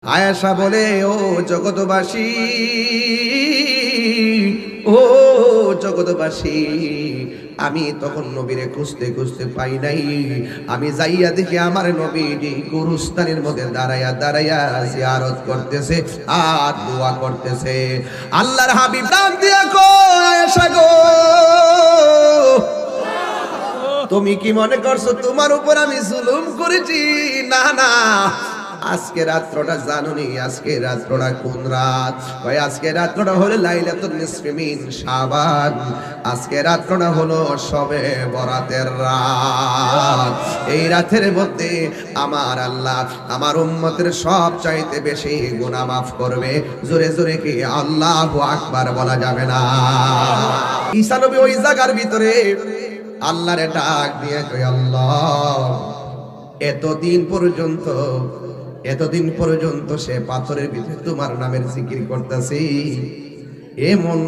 আয়েশা বলে, ও জগৎবাসী, ও জগৎবাসী, আমি তখন নবীরে খুঁজতে খুঁজতে পাই নাই। আমি যাইয়া দেখি আমার নবীজি গুরুস্থানের মধ্যে দাঁড়াইয়া দাঁড়াইয়া জিয়ারত করতেছে আর দোয়া করতেছে। আল্লাহর হাবিব ডাক দিয়া কয়, আয়েশা গো, তুমি কি মনে করছো তোমার উপর আমি জুলুম করেছি? না না, আজকে রাত্রটা জানুনি, আজকে রাত্রটা কোন রাত? ভাই আজকে রাত্রটা হলো লাইলাতুন নিসফি মিন শাবান, আজকে রাত্রটা হলো শবে বরাতের রাত। এই রাতের মধ্যে আমার আল্লাহ আমার উম্মতের সব চাইতে বেশি গুনাহ মাফ করবে। জোরে জোরে কি আল্লাহু আকবার বলা যাবে না? ঈসা নবী ওই জায়গার ভিতরে আল্লাহরে ডাক দিয়ে কই, আল্লাহ, এতদিন পর্যন্ত সে পাথরের ভিতরে তোমার নামের জিকির করতেছি, এমন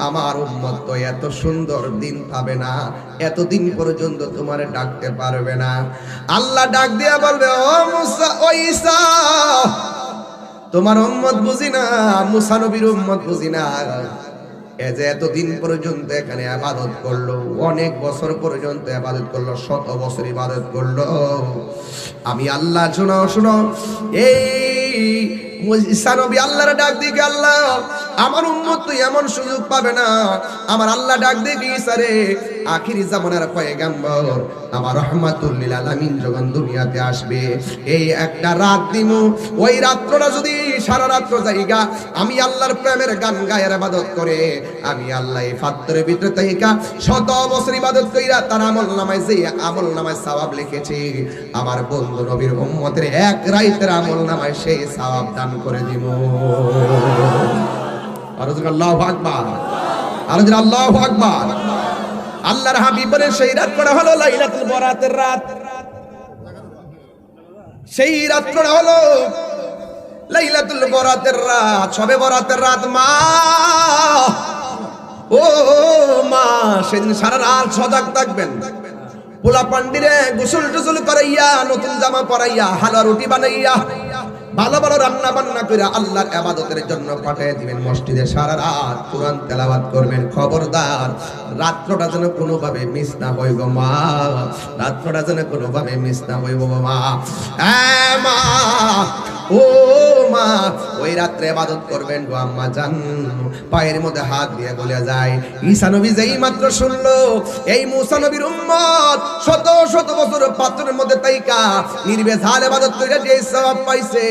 আমার উম্মত তো এত সুন্দর দিন পাবে না, এতদিন পর্যন্ত তোমারে ডাকতে পারবে না। আল্লাহ ডাক দিয়া বলবে, ও মুসা, ও ঈসা, তোমার উম্মত বুঝি না, মুসা নবীর উম্মত বুঝি না, এ যে এতদিন পর্যন্ত এখানে ইবাদত করলো, অনেক বছর পর্যন্ত ইবাদত করলো, 100 বছর ইবাদত করলো, আমি আল্লাহ শুনো এই ঈসা নবী আল্লাহর ডাক দিকে, আল্লাহ আমার উম্মত তো এমন সুযোগ পাবে না। আমার আল্লাহ ডাক দিকে, ঈসা রে, আখিরি জামানার পয়গম্বর আমার রাহমাতুল লিল আলামিন যখন দুনিয়াতে আসবে, এই একটা রাত দিমু, ওই রাত্রটা যদি সারা রাত্র জায়গা আমি আল্লাহর প্রেমের গান গায়ের ইবাদত করে, আমি আল্লাহ এই ফাত্তরের ভিতরে তাইকা 100 বছর ইবাদত কইরা তার আমলনামায় যে আমলনামায় সওয়াব লিখেছি, আমার বন্ধু নবীর উম্মতের এক রাতের আমলনামায় সেই সওয়াব দান করে দিব। আল্লাহু আকবার, আল্লাহু আকবার। আল্লাহর হাবিবের সেই রাত করা হলো লাইলাতুল বরাতের রাত, সেই রাতটা হলো লাইলাতুল বরাতের রাত, শবে বরাতের রাত। মা, ও মা, সেদিন সারা রাত সজাগ থাকবেন। পোলা পান্ডিরে গোসল টোসল করাইয়া, নতুন জামা পরাইয়া, হালুয়া রুটি বানাইয়া, ভালো ভালো রান্না বান্না করে আল্লাহর ইবাদতের জন্য পাঠিয়ে দিবেন মসজিদে। সারা রাত কোরআন তেলাওয়াত করবেন। খবরদার, রাত্রটা যেন কোনোভাবে মিস না হয় গো মা, রাত্রটা যেন কোনোভাবে মিস না হয় গো মা। মা, ও মা, ওই রাত্রে ইবাদত করবেন গো আম্মা জান। পায়ের মধ্যে হাত দিয়ে বলে যায়, ঈসা নবী যেই মাত্র শুনলো এই মুসা নবীর উম্মত 100 বছর পাথরের মধ্যে তাইকা নির্বেজাল ইবাদত করে যে সওয়াব পাইছে,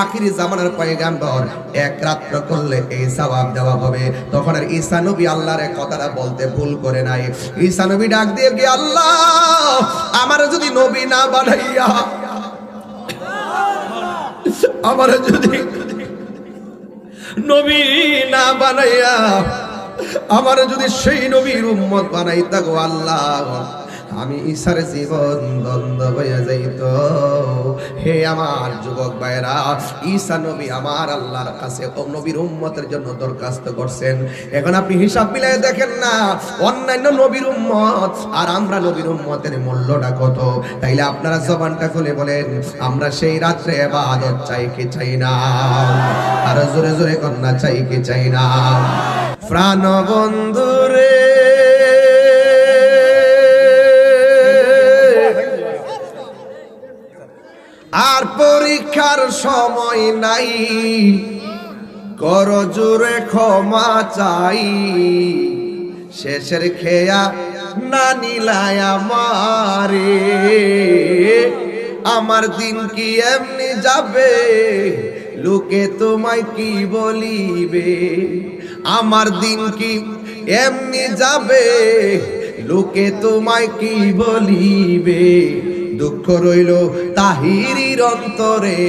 আখিরি জামানার পয়গম্বর এক রাত্র করলে এই সওয়াব দেওয়া হবে। তখন আর ঈসা নবী আল্লাহর কথাটা বলতে ভুল করে নাই। ঈসা নবী ডাক দিয়ে গিয়ে, আল্লাহ, আমার যদি নবী না বানাইয়া, আমার যদি নবী না বানাইয়া, আমার যদি সেই নবীর উম্মত বানাইতা গো আল্লাহ, আমি ঈসার জীবন দ্বন্দ্ব হয়ে যাইত। হে আমার যুবক ভাইরা, ঈসা নবী আমার আল্লাহর কাছে ও নবীর উম্মতের জন্য দরখাস্ত করছেন। এখন আপনি হিসাব মিলাই দেখেন না, অন্যান্য নবীর উম্মত আর আমরা নবীর উম্মতের মূল্যটা কত। তাইলে আপনারা জবানটা খুলে বলেন, আমরা সেই রাত্রে ইবাদত চাই কি চাই না? আর জোরে জোরে কন্যা চাই কি চাই না? প্রাণ বন্ধুরে, আর পরীক্ষার সময় নাই, কর জোরে ক্ষমা চাই, শেষের খেয়া না নিলায় আমারে, আমার দিন কি এমনি যাবে, লোকে তোমায় কি বলিবে, আমার দিন কি এমনি যাবে, লোকে তোমায় কি বলিবে, দুঃখ রইল তাহিরির অন্তরে,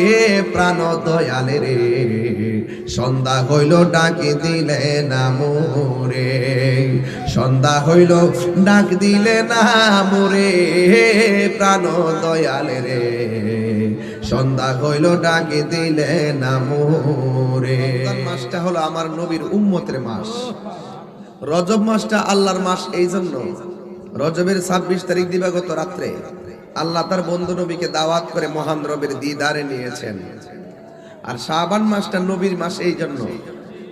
প্রাণ দয়ালে রে, সন্ধ্যা হইল ডাক দিলে না মোরে, সন্ধ্যা হইল ডাক দিলে না মোরে, প্রাণ দয়ালে রে, সন্ধ্যা হইল ডাক দিলে না মোরে। মাসটা হলো আমার নবীর উম্মতের মাস। রজব মাসটা আল্লাহর মাস। এই জন্য রজবের 26 তারিখ দিবাগত রাত্রে আল্লাহ তার বন্ধু নবীকে দাওয়াত করে মহান রবের দিদারে নিয়েছেন। আর শাবান মাসটা নবীর মাস, এই জন্য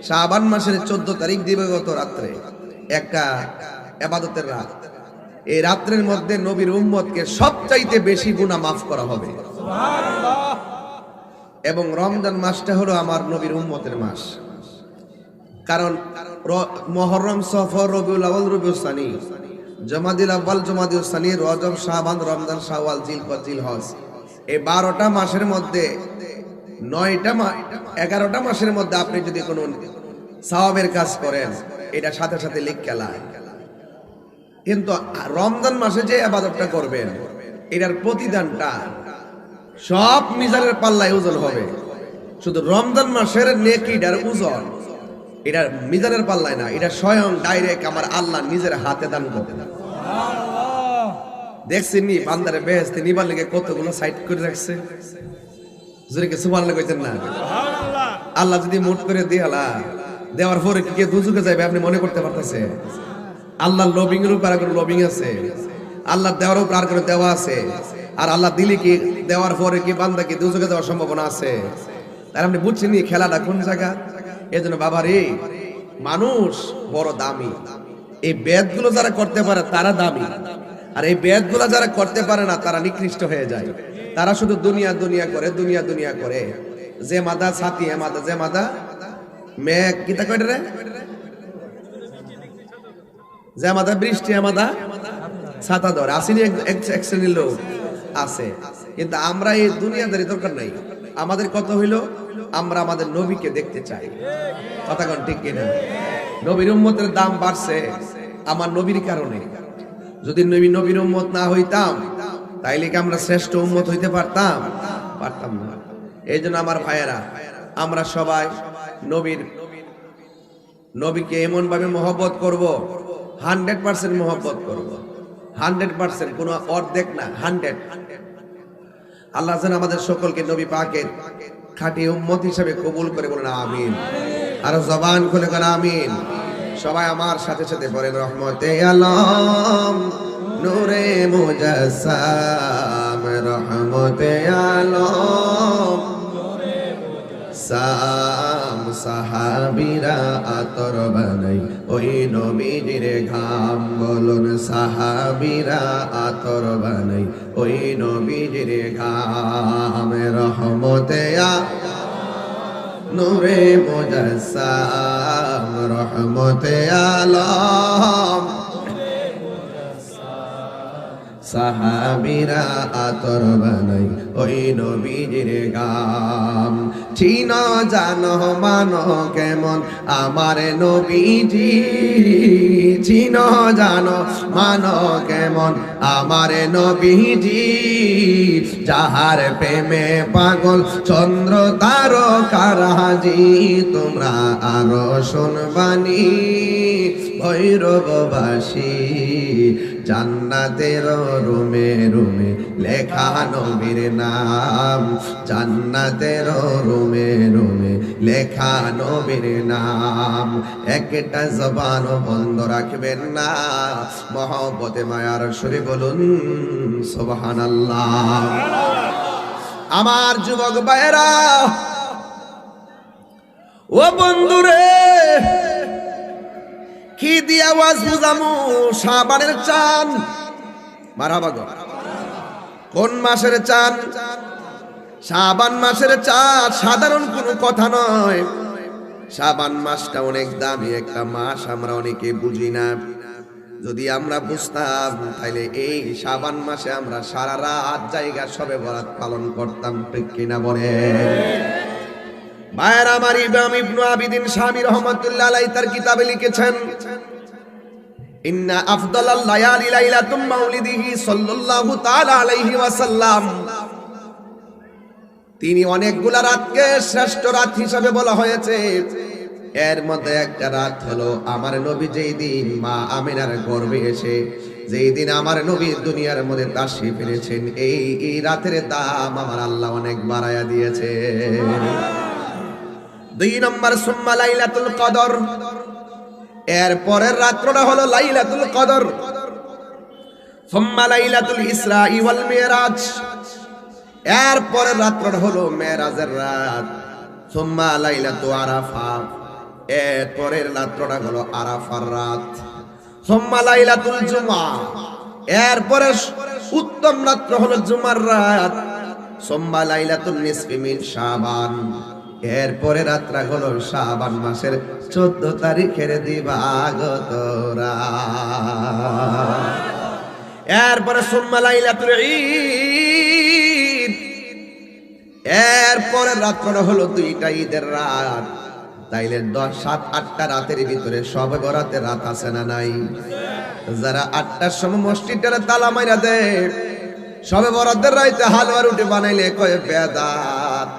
শাবান মাসের 14 তারিখ দিবাগত রাত্রে একটা ইবাদতের রাত, এই রাত্রের মধ্যে নবীর উম্মতকে সবচাইতে বেশি গুনাহ মাফ করা হবে। সুবহানাল্লাহ। এবং রমজান মাসটা হলো আমার নবীর উম্মতের মাস, কারণ মুহররম, সফর, রবিউল আউয়াল, রবিউল সানি, জমাদিল আউয়াল, জমাদিল সানি, রজব, শাবান, রমজান, শাওয়াল, জিলকদ, জিলহজ, এই 12টা মাসের মধ্যে 11টা মাসের মধ্যে আপনি যদি কোনো সওয়াবের কাজ করেন এটা সাথে সাথে লিখে লায়। কিন্তু রমজান মাসে যে ইবাদতটা করবেন এটার প্রতিদানটা সব মিজানের পাল্লায় ওজন হবে। শুধু রমজান মাসের নেকিটার ওজন এটা মিজানের পাল্লায় না, এটা স্বয়ং ডাইরেক্ট আমার আল্লাহ নিজের হাতে দান করবেন। সুবহানাল্লাহ। দেখছেন নি বান্দারে বেহেশতে নিবার লাগে কতগুলো সাইড করে রাখছে। জোরে কি সুবহানাল্লাহ কইতেন না? সুবহানাল্লাহ। আল্লাহ যদি মুট করে দেওয়ার পরে কি দুজকে যাবে আপনি মনে করতে পারতেছে? আল্লাহ লবিং এর উপর আর কোনো লবিং আছে? আল্লাহ দেওয়ার উপর আর কোনো দেওয়া আছে? আর আল্লাহ দিলে কি দেওয়ার পরে কি বান্দা কি দুজকে যাওয়ার সম্ভাবনা আছে? তার আপনি বুঝছেন নি খেলাটা কোন জায়গা? এজন্য বাবা রে, মানুষ বড় দামি। এই বেদগুলো যারা করতে পারে তারা দামি, আর এই বেদগুলো যারা করতে পারে না তারা নিকৃষ্ট হয়ে যায়। তারা শুধু দুনিয়া দুনিয়া করে, দুনিয়া দুনিয়া করে। যে মাদা ছাতি এ মাদা, যে মাদা মেঘ কিতা কয় রে, যে মাদা বৃষ্টি এ মাদা ছাতা ধরে। আসেনি এক শ্রেণীর লোক আছে, কিন্তু আমরা এই দুনিয়াদারি দরকার নাই। আমাদের কত হইলো, আমরা আমাদের নবীকে দেখতে চাই। কথা কোন ঠিক কিনা? নবীর উম্মতের দাম বাড়ছে আমার নবীর কারণে। যদি নবীর উম্মত না হইতাম তাইলে কি আমরা শ্রেষ্ঠ উম্মত হইতে পারতাম? পারতাম না। এই জন্য আমার ভাইয়েরা, আমরা সবাই নবীকে এমন ভাবে মহব্বত করব, 100% মহব্বত করব, 100%, কোনো অর্ধেক না, 100। আল্লাহ যেন আমাদের সকলকে নবী পাকের খাঁটি উম্মত হিসেবে কবুল করে, বলেন আমিন। আর জবান খুলে বলেন আমিন। সবাই আমার সাথে সাথে বলেন রহমতে আলম নূরে মুজাসসাম, রহমতে আলম সাম, সাহাবীরা আতর বানাই ওই নবীজির ঘাম। বলুন সাহাবীরা আতর বানাই ওই নবীজির ঘাম। রহমতে নূরে মুজাসসাম, রহমতে আলম সাহাবীরা আতর বানাই ওই নবীজির গাম। চিনো জানো মানো কেমন আমার নবীজি, চিনো জানো মানো কেমন আমার নবীজি। যাহার প্রেমে পাগল চন্দ্র তারকারাজি, তোমরা আরো শুনবানি ভৈরববাসী। জান্নাতের রুমে রুমে লেখা নবীর নাম, জান্নাতের রুমে রুমে লেখা নবীর নাম। একটা জবান বন্ধ রাখবেন না, মহব্বতে মায়ার সুরে বলুন সুবহানাল্লাহ। আমার যুবক ভাইয়েরা, ও বন্ধুরে, কি দিয়ে আওয়াজ বুঝামু শাবানের চাঁদ? মারহাবা গো। কোন মাসের চাঁদ? শাবান মাসের চাঁদ সাধারণ কোনো কথা নয়। শাবান মাসটা অনেক দামি একটা মাস, আমরা অনেকে বুঝি না। যদি আমরা বুঝতাম তাহলে এই শাবান মাসে আমরা সারা রাত জায়গা সবে বরাত পালন করতাম, ঠিক কিনা বলে? মায়ের আমার ইমাম ইবনে আবিদিন শামী রাহমাতুল্লাহ আলাইহি তার কিতাবে লিখেছেন, ইন্না আফদালাল লায়ালি লাইলাতুম মাউলিদিহি সাল্লাল্লাহু তাআলা আলাইহি ওয়াসাল্লাম। তিনি অনেকগুলা রাতকে শ্রেষ্ঠ রাত হিসেবে বলা হয়েছে। এর মধ্যে একটা রাত হলো আমার নবী যেই দিন মা আমিনার গর্ভে এসে যেই দিন আমার নবী দুনিয়ার মধ্যে তাশরীফ এনেছেন, এই রাতের দাম আমার আল্লাহ অনেক বাড়ায়া দিয়েছে। 2 নম্বর সুম্মা লাইলাতুল কদর, এর পরের রাতটা হলো লাইলাতুল কদর। সুম্মা লাইলাতুল ইসরা ওয়াল মিরাজ, এর পরের রাতটা হলো মেরাজের রাত। সুম্মা লাইলাতু আরাফা, এরপরের রাত্রটা হলো আরাফার রাত। সুম্মা লাইলাতুল জুমআ, এরপরে উত্তম রাত্র হলো জুমার রাত। সুম্মা লাইলাতুন নিসফি মিন শাবান, এরপরে রাত্রা হলো শাবান মাসের 14 তারিখের দিবাগত রাত। এরপরে সুম্মা লাইলাতুল ঈদ, এরপরে রাত্রটা হলো 2টা ঈদের রাত। তাইলে 10, 7, 8টা রাতের ভিতরে শবে বরাতের রাত আছে না নাই? যারা 8টার সময় মসজিদটারে তালা মাইরা দেয়, শবে বরাতের রাইতে হালুয়া রুটি বানাইলে কয় বেদাত,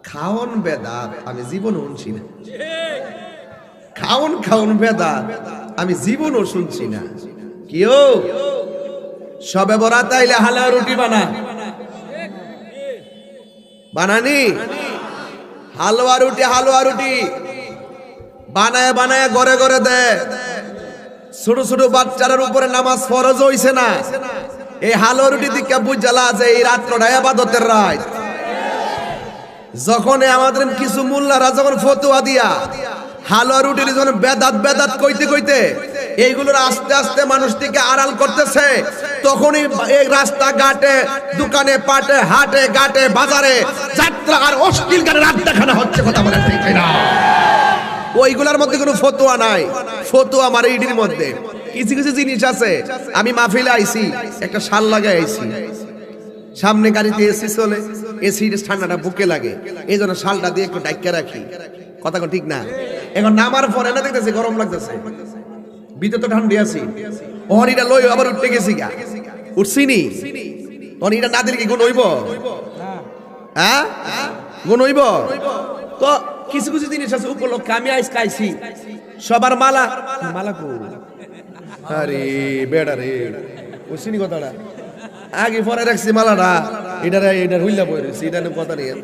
খাওন বেদাত। আমি জীবন শুনছি না। খাওন বেদাত, আমি জীবনও শুনছি না। কিও শবে বরাত আইলে হালুয়া রুটি বানানি, হালুয়া রুটি বানায় বানায় ঘরে ঘরে দেয়। ছোট ছোট বাচ্চাদের উপরে নামাজ ফরজ হইছে না। এই হালুয়া রুটি দিকে বুঝালা যে এই রাত্রটা ইবাদতের রাত। যখন আমাদের কিছু মোল্লারা যখন ফতোয়া দিয়া হালুয়া রুটির যখন বেদাত কইতে কইতে এইগুলোর আস্তে আস্তে মানুষ থেকে আড়াল করতেছে, তখনই এই রাস্তা ঘাটে, দোকানে পাটে, হাটে ঘাটে, বাজারে যাত্রা আর অশ্লীল গানে রাত দেখানো হচ্ছে। কথা বলে ঠিক না? ওইগুলোর মধ্যে কোনো ফতোয়া নাই। ফতোয়া আমার ইডির মধ্যে কিছু কিছু জিনিস আছে। আমি মাহফিলে আইছি, একটা শাল লাগাই আইছি, সামনে গাড়িতে এসি চলে, এসির ঠান্ডাটা বুকে লাগে, এই জন্য শালটা দিয়ে একটু ডাইকা রাখি। কথা ঠিক না? এখন নামার পরে না দেখতেছি গরম লাগতেছে, ভিতরে তো ঠান্ডা আছি। অনিটা লই আবার উঠতে গেছি গা, উঠছিনি অনিটা না দিলে কি গুণ হইব? হ্যাঁ গুণ হইব তো। কিছু কিছু জিনিস আছে উপলক্ষে আমি আইস খাইছি। সবার মালা কো, আরে বেড়া রে, উঠছিনি কথাটা আগে পরে রাখছি মালাটা, এটা হইলা বই রয়েছে, এটা কথা নিয়ে